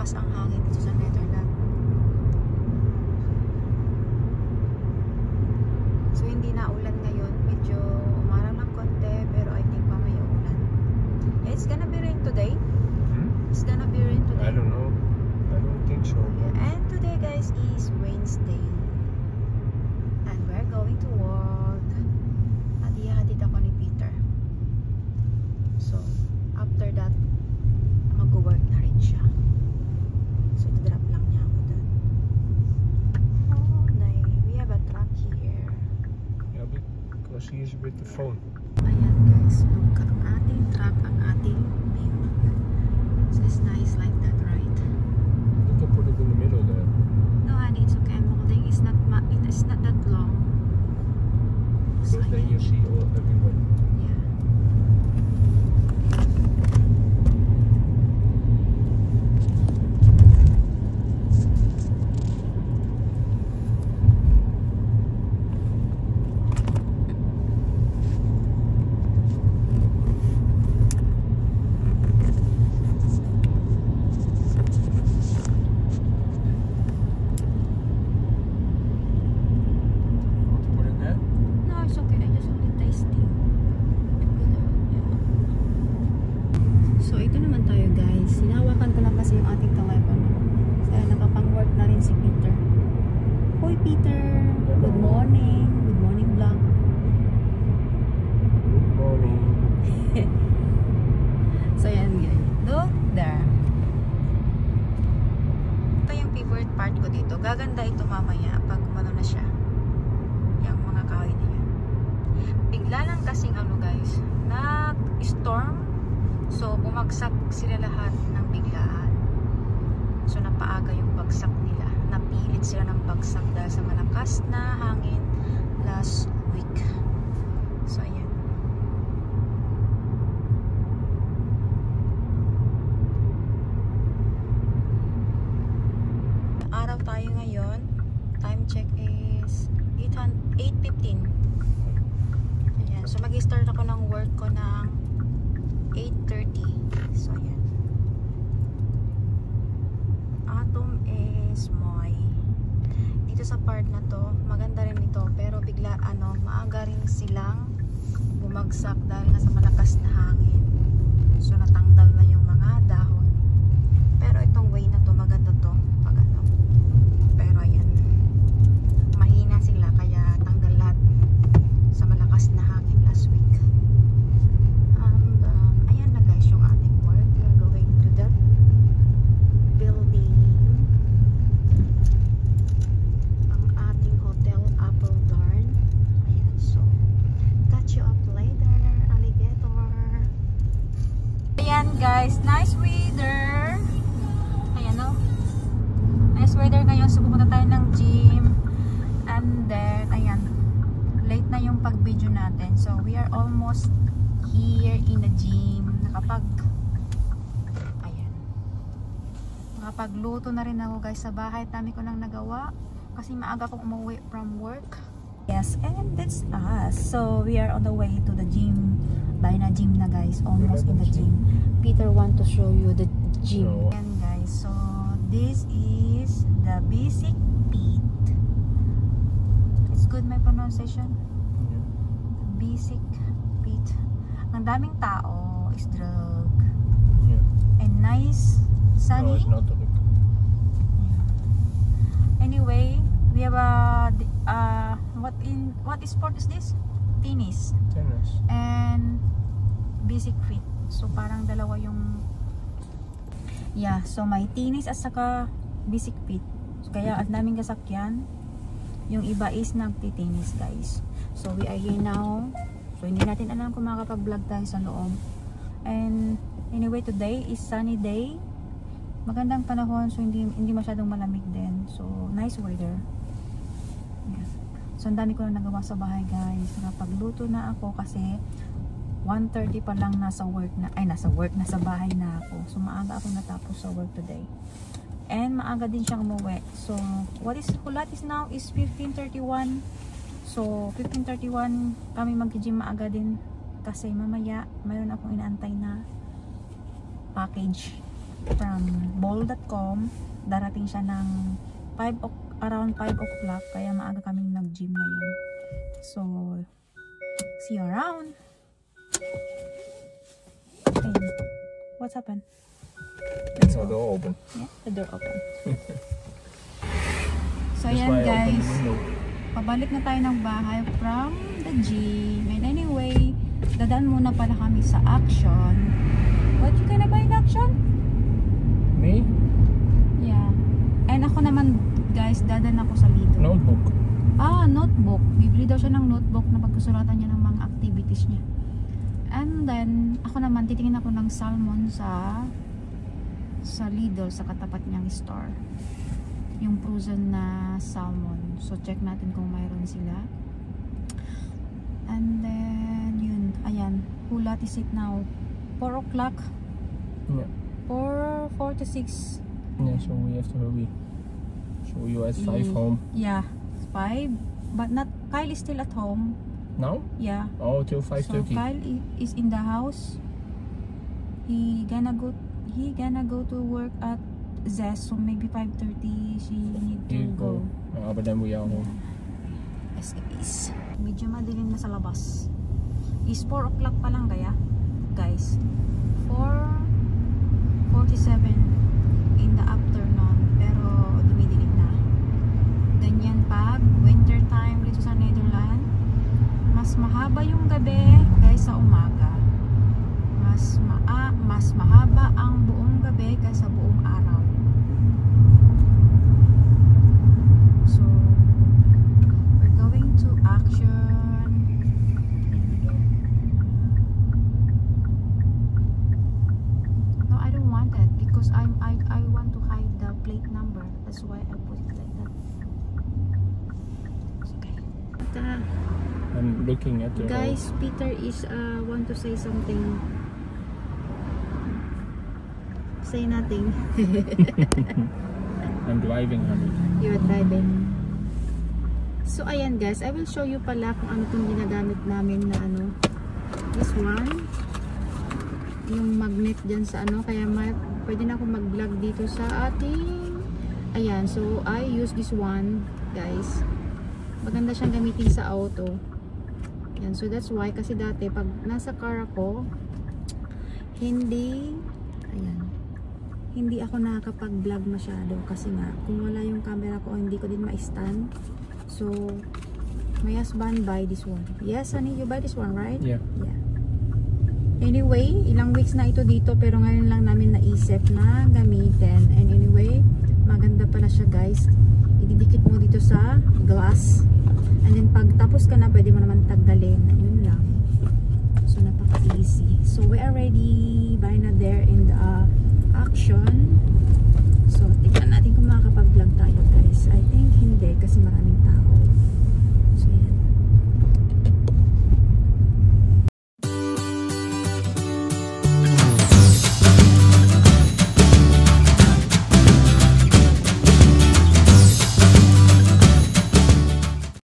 malakas ang hangin dito sa Netherlands. So hindi na ulan ngayon, medyo umarang ng konti, pero I think mamaya ulan. It's gonna be rain today. It's gonna be rain today. I don't know. I don't think so. Yeah. And today guys is Wednesday. And we're going to work. At ihahatid ako ni Peter. So, after that, mag-work na rin siya. So, ito-drop lang niya ako dun. Oh, we have a truck here. Yeah, because he is with the phone. Ayan guys, look ang ating truck, ang ating view. So, it's nice like that, right? You can put it in the middle there. No, honey, it's okay. I'm holding. It's not that long. So, Because then you see all everywhere. yeah. Want to put it there? No, it's okay. I just only tasting. So, ito naman tayo guys. Hinawakan ko lang kasi yung ating telepono. So, nakapang-work na rin si Peter. Hoy Peter! Good morning! Good morning vlog. Good morning. So, yan guys. Look there. Ito yung favorite part ko dito. Gaganda ito mamaya pag umano na siya. Yung mga kahoy na yan. Bigla lang kasing ano guys, nag-storm. So, bumagsak sila lahat ng biglaan. So, napaaga yung bagsak nila. Napilit sila ng bagsak dahil sa malakas na hangin last week. So, ayan. Araw tayo ngayon. Time check is 8:15. Ayan. So, mag-start ako ng work ko ng 8:30. So, ayan. Atom is my dito sa part na to, maganda rin ito, pero bigla maaga rin silang bumagsak dahil nga sa malakas na hangin. So, natanggal na yung mga dahon. Pero itong way na to, maganda to pag pero ayan, mahina sila kaya tanggal lahat sa malakas na hangin last week. Ayan na guys yung ating work. We are going to the building. Ang ating hotel Appledorn. Ayan, so catch you up later, alligator. Ayan guys, nice weather. Ayan o. Nice weather ngayon. So pupunta tayo ng gym. And then, ayan, late na yung pag-video natin. So we are almost here in the gym. Nakapagluto na rin ako guys sa bahay. Dami ko nang nagawa kasi maaga akong umuwi from work. Yes, and that's us. So we are on the way to the gym. By na gym na guys, almost in the gym. Peter want to show you the gym. And guys, so this is the Basic Fit. It's good my pronunciation. Yeah. Basic Fit. Ang daming tao is drug. Yeah. And nice, No, sunny. it's not druk. Anyway, we have what sport is this? Tennis Tennis. and Basic Fit. So parang dalawa yung so may tennis at saka Basic Fit. So, kaya ang daming kasakyan. Yung iba is nagtitennis guys. So we are here now. So hindi natin alam kung makakapag-vlog tayo sa loob. And anyway, today is sunny day. Magandang panahon, so hindi masyadong malamig din. So nice weather. Yeah. So ang dami ko na nagawa sa bahay guys. Nakapagluto na ako kasi 1:30 pa lang nasa bahay na ako. So maaga ako natapos sa work today. And maaga din siyang umuwi. So what is now is 15:31. So 15:31 kami mag-gym maaga din kasi mamaya mayroon akong inaantay na package from bol.com. Darating siya ng around 5 o'clock. Kaya maaga kaming nag-gym ngayon. So, see you around. Hey, what's happened? It's the door open. Yeah, the door open. So, That's ayan why I opened guys. the window. Pabalik na tayo ng bahay from the gym. And anyway, dadaan muna pala kami sa Action. What you gonna buy in Action? Me? Yeah. And ako naman, guys, dadaan ako sa Lido. Notebook. Notebook. Bibili daw siya ng notebook na pagkusulatan niya ng mga activities niya. And then, ako naman, titingin ako ng salmon sa Lidl, sa katapat niyang store. Yung frozen na salmon. So, check natin kung mayroon sila. And then, yun. Ayan. Hulat is it now? 4 o'clock? Yeah. 4 to 6. Yeah, so we have to hurry. So you at 5 home. Yeah. 5. But not, Kyle is still at home. Now? Yeah. Oh, till So 5:30. Kyle is in the house. He gonna go to work at Zest. So maybe 5:30 she need to You go. go. But then we are home. Escapes. Medyo madilim na sa labas. Is 4 o'clock pa lang kaya? Guys. 4:47 in the afternoon. Pero dumidilim na. Ganyan pag winter time dito sa Netherlands. Mas mahaba yung gabi kaysa umaga. Mas mahaba ang buong gabi kaysa buong araw. So, we're going to Action. No, I don't want that because I want to hide the plate number. That's why I put it like that. It's okay. I'm looking at the Guys, Peter is want to say something. Say nothing. I'm driving, honey. You're driving. So ayan guys, I will show you pala kung ano itong ginagamit namin na ano. This one. Yung magnet dyan sa ano. Kaya pwede na ako mag-vlog dito sa ating. Ayan, so I use this one guys. Maganda siyang gamitin sa auto. Yan, so that's why kasi dati pag nasa car ako hindi ako nakakapag-vlog masyado kasi nga kung wala yung camera ko hindi ko din ma-stand. So my husband buy this one. Yes honey, you buy this one, right? Yeah. Yeah. Anyway, ilang weeks na ito dito pero ngayon lang namin naisip na gamitin. And anyway, maganda pala siya guys. Ididikit mo dito sa glass. And then pag tapos ka na, pwede mo naman tanggalin. Yun lang. So napaka-easy. So we are ready. Bye na there in the Action. So tingnan natin kung makakapag-vlog tayo guys. I think hindi kasi maraming tao.